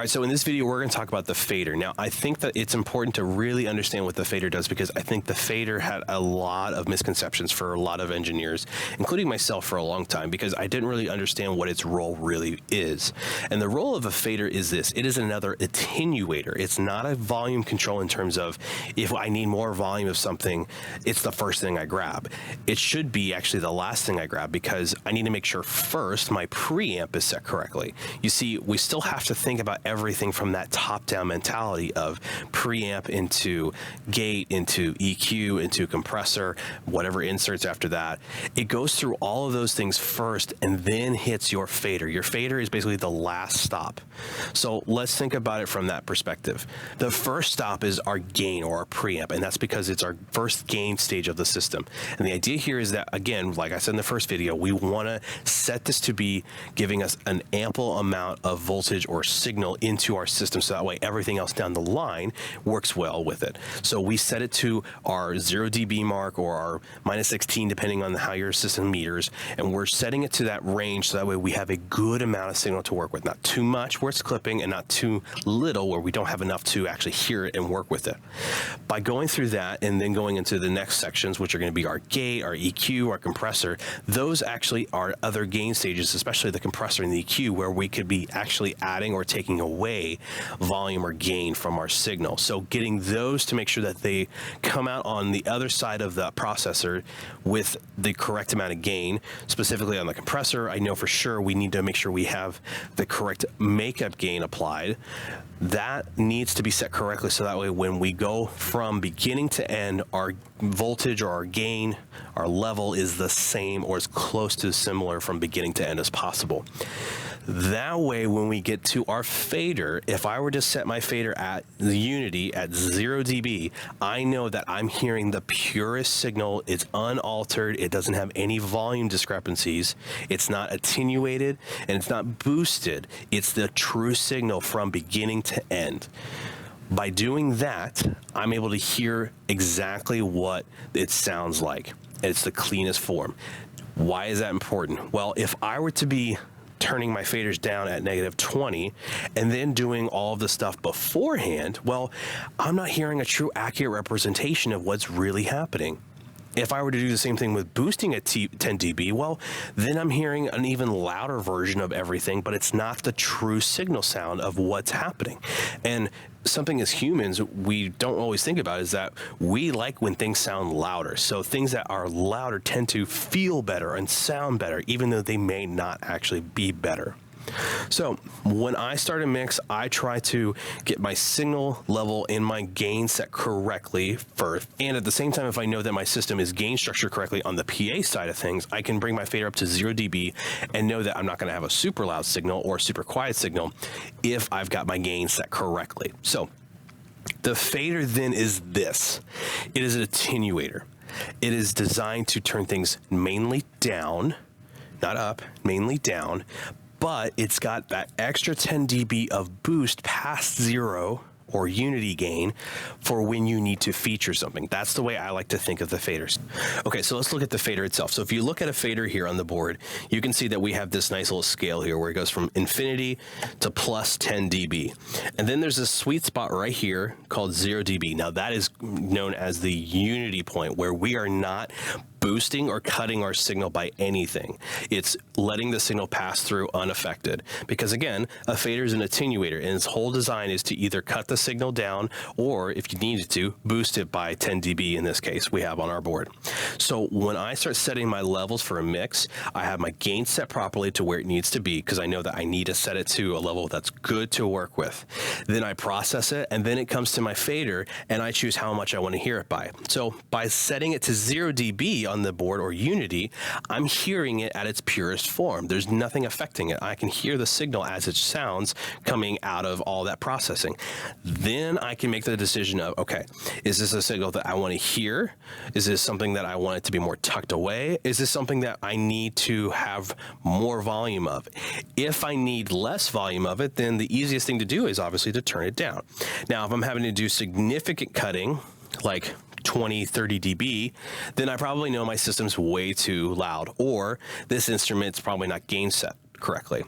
right, so in this video, we're going to talk about the fader. Now, I think that it's important to really understand what the fader does, because I think the fader had a lot of misconceptions for a lot of engineers, including myself for a long time, because I didn't really understand what its role really is. And the role of a fader is this. It is another attenuator. It's not a volume control in terms of if I need more volume of something, it's the first thing I grab. It should be actually the last thing I grab, because I need to make sure first my preamp is set correctly. You see, we still have to think about everything from that top-down mentality of preamp into gate, into EQ, into compressor, whatever inserts after that. It goes through all of those things first and then hits your fader. Your fader is basically the last stop. So let's think about it from that perspective. The first stop is our gain, or our preamp, and that's because it's our first gain stage of the system. And the idea here is that, again, like I said in the first video, we want to set this to be giving us an ample amount of voltage or signal into our system, so that way everything else down the line works well with it. So we set it to our 0 dB mark, or our -16, depending on how your system meters, and we're setting it to that range so that way we have a good amount of signal to work with. Not too much where it's clipping, and not too little where we don't have enough to actually hear it and work with it. By going through that and then going into the next sections, which are going to be our gate, our EQ, our compressor, those actually are other gain stages, especially the compressor and the EQ, where we could be actually adding or taking away volume or gain from our signal. So getting those to make sure that they come out on the other side of the processor with the correct amount of gain. Specifically on the compressor, I know for sure we need to make sure we have the correct makeup gain applied. That needs to be set correctly, so that way when we go from beginning to end, our voltage or our gain, our level is the same or as close to similar from beginning to end as possible. That way, when we get to our fader, if I were to set my fader at the unity at 0 dB, I know that I'm hearing the purest signal. It's unaltered. It doesn't have any volume discrepancies. It's not attenuated, and it's not boosted. It's the true signal from beginning to end. By doing that, I'm able to hear exactly what it sounds like. It's the cleanest form. Why is that important? Well, if I were to be turning my faders down at -20 and then doing all of the stuff beforehand, well, I'm not hearing a true accurate representation of what's really happening. If I were to do the same thing with boosting at 10 dB, well, then I'm hearing an even louder version of everything, but it's not the true signal sound of what's happening. And something as humans we don't always think about is that we like when things sound louder. So things that are louder tend to feel better and sound better, even though they may not actually be better. So when I start a mix, I try to get my signal level and my gain set correctly first. And at the same time, if I know that my system is gain structured correctly on the PA side of things, I can bring my fader up to 0 dB and know that I'm not going to have a super loud signal or super quiet signal if I've got my gain set correctly. So the fader then is this. It is an attenuator. It is designed to turn things mainly down, not up, mainly down, but it's got that extra 10 dB of boost past 0 or unity gain for when you need to feature something. That's the way I like to think of the faders. Okay, so let's look at the fader itself. So if you look at a fader here on the board, you can see that we have this nice little scale here where it goes from infinity to plus 10 dB. And then there's a sweet spot right here called 0 dB. Now that is known as the unity point, where we are not boosting or cutting our signal by anything. It's letting the signal pass through unaffected. Because again, a fader is an attenuator, and its whole design is to either cut the signal down, or if you needed to, boost it by 10 dB in this case we have on our board. So when I start setting my levels for a mix, I have my gain set properly to where it needs to be, because I know that I need to set it to a level that's good to work with. Then I process it, and then it comes to my fader, and I choose how much I want to hear it by. So by setting it to 0 dB on the board, or unity, I'm hearing it at its purest form. There's nothing affecting it. I can hear the signal as it sounds coming out of all that processing. Then I can make the decision of, okay, is this a signal that I want to hear? Is this something that I want it to be more tucked away? Is this something that I need to have more volume of? If I need less volume of it, then the easiest thing to do is obviously to turn it down. Now, if I'm having to do significant cutting, like 20, 30 dB, then I probably know my system's way too loud, or this instrument's probably not gain set. correctly.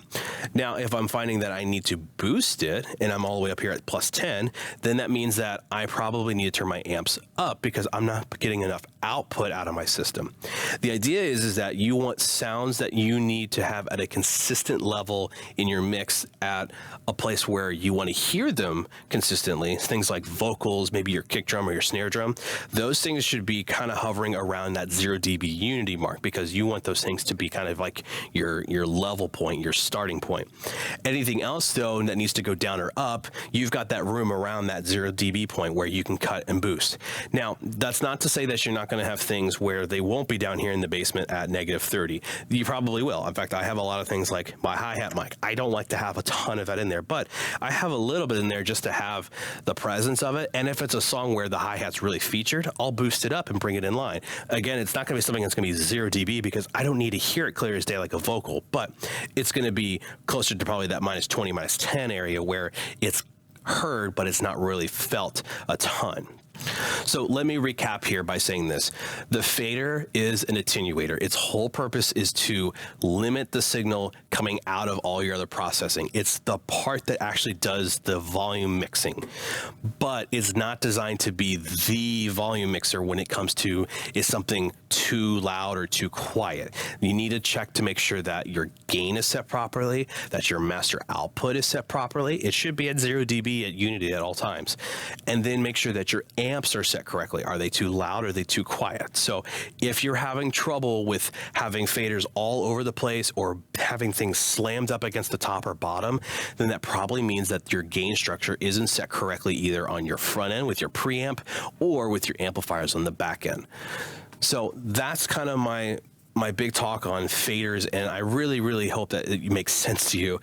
Now, if I'm finding that I need to boost it and I'm all the way up here at plus 10, then that means that I probably need to turn my amps up because I'm not getting enough output out of my system. The idea is that you want sounds that you need to have at a consistent level in your mix at a place where you want to hear them consistently. Things like vocals, maybe your kick drum or your snare drum. Those things should be kind of hovering around that 0 dB unity mark because you want those things to be kind of like your level point, your starting point. Anything else though that needs to go down or up, you've got that room around that 0 dB point where you can cut and boost. Now, that's not to say that you're not going to have things where they won't be down here in the basement at negative 30. You probably will. In fact, I have a lot of things like my hi-hat mic. I don't like to have a ton of that in there, but I have a little bit in there just to have the presence of it. And if it's a song where the hi-hat's really featured, I'll boost it up and bring it in line. Again, it's not going to be something that's going to be 0 dB because I don't need to hear it clear as day like a vocal, but it's going to be closer to probably that minus 20, minus 10 area where it's heard, but it's not really felt a ton. So let me recap here by saying this. The fader is an attenuator. Its whole purpose is to limit the signal coming out of all your other processing. It's the part that actually does the volume mixing, but it's not designed to be the volume mixer when it comes to is something too loud or too quiet. You need to check to make sure that your gain is set properly, that your master output is set properly. It should be at 0 dB at unity at all times. And then make sure that your amps are set correctly. Are they too loud? Or are they too quiet? So if you're having trouble with having faders all over the place or having things slammed up against the top or bottom, then that probably means that your gain structure isn't set correctly either on your front end with your preamp or with your amplifiers on the back end. So that's kind of my big talk on faders, and I really hope that it makes sense to you.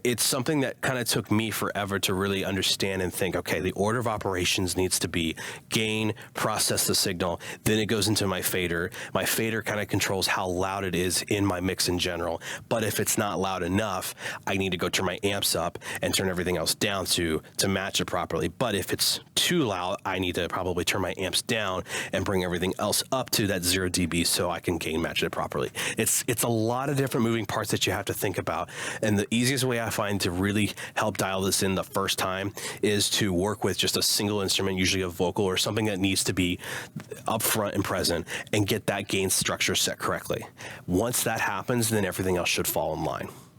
It's something that kind of took me forever to really understand and think, okay, the order of operations needs to be gain, process the signal, then it goes into my fader. My fader kind of controls how loud it is in my mix in general, but if it's not loud enough, I need to go turn my amps up and turn everything else down to match it properly. But if it's too loud, I need to probably turn my amps down and bring everything else up to that 0 dB so I can gain match it properly. It's a lot of different moving parts that you have to think about. And the easiest way I find to really help dial this in the first time is to work with just a single instrument, usually a vocal or something that needs to be up front and present, and get that gain structure set correctly. Once that happens, then everything else should fall in line.